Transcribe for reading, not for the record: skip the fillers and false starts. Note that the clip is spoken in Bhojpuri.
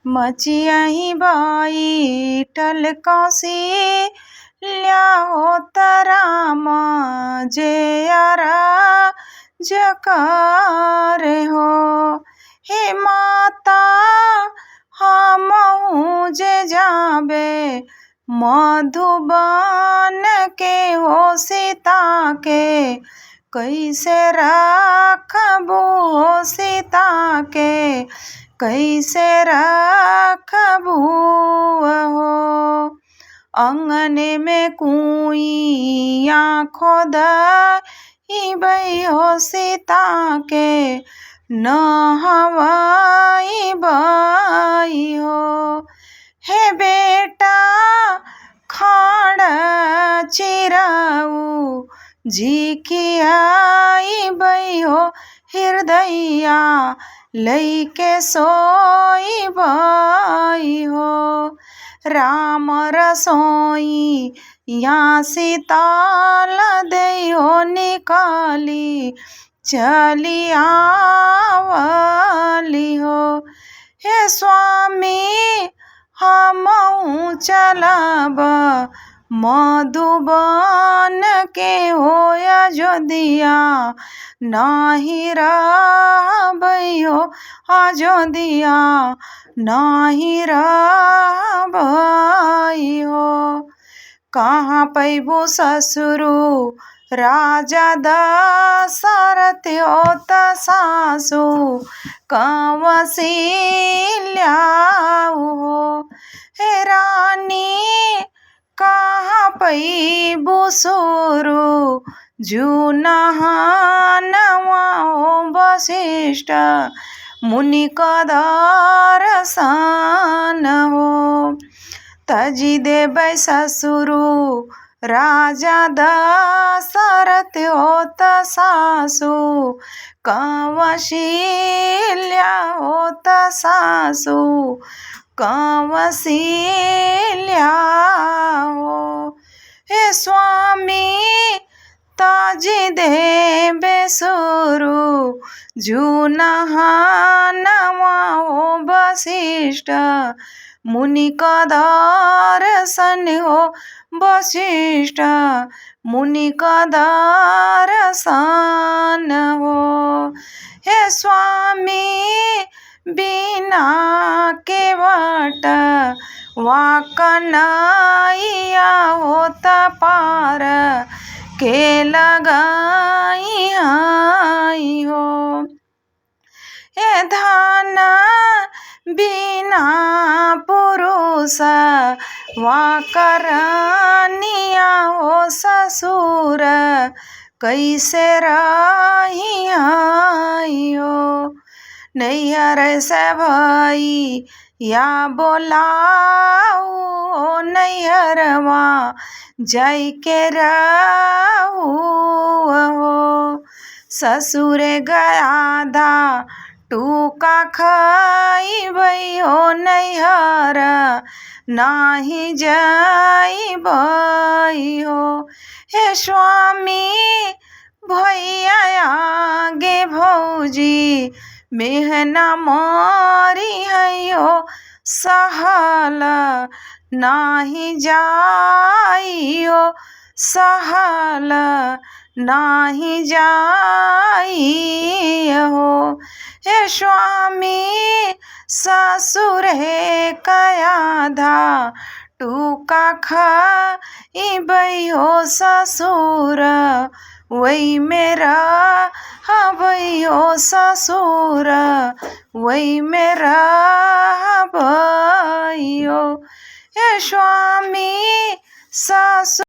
मचियाही बैठल कौशल्या हो राम जेयरा जकर हो। हे माता हमहु जे जाबे मधुबन के हो सीता के कैसे रखबू हो सीता के कैसे रखबू हो। अंगने में कुइया खोदइबै हो सीता के नहवइबै हो। हे बेटा खाड़ चिरऊ झिकियाइबै हो हृदया लैके सोइबै हो। राम रसोई यहाँ सीताल दे हो निकाली चली आवली हो। हे स्वामी हमहु चलब मधुबन के हो अयोध्या नाही रहबै हो अयोध्या नाही रहबै हो। कहाँ पैबू ससुरु राजा दशरथ हो त सासु कौशल्या हो। हे रानी कहाँ पैबू सुरु जुनहनवा हो वशिष्ठ मुनि का दर्शन हो। तजी देबै ससुरु राजा दशरथ हो त सासु कौशल्या हो त सासु कौशल्या हो। हे स्वामी ताजी देबे सुरु जुनहनवा हो वशिष्ठ मुनि का दर्शन हो वशिष्ठ मुनि का दर्शन हो। हे स्वामी बिना के वट वाकनैया हो त पार के लगाई हो। हे धन बिना पुरुष वाकरनिया हो ससुर कैसे रही हो। नैहर से भई या बोलाऊ नैहरवा जाइके रहू हो। ससुरे गयाधा टूका खइबै हो नैहर नाही जाइबै हो। हे स्वामी भैया आगे भौजी मेहना मारी है हो सहल नाही जाई हो सहल नाही जाई हो। हे स्वामी ससुर हे कयाधा टूका खइबै हो ससुर वही मेरा हबै हो ससुर वही मेरा हबै हो। हे स्वामी ससुर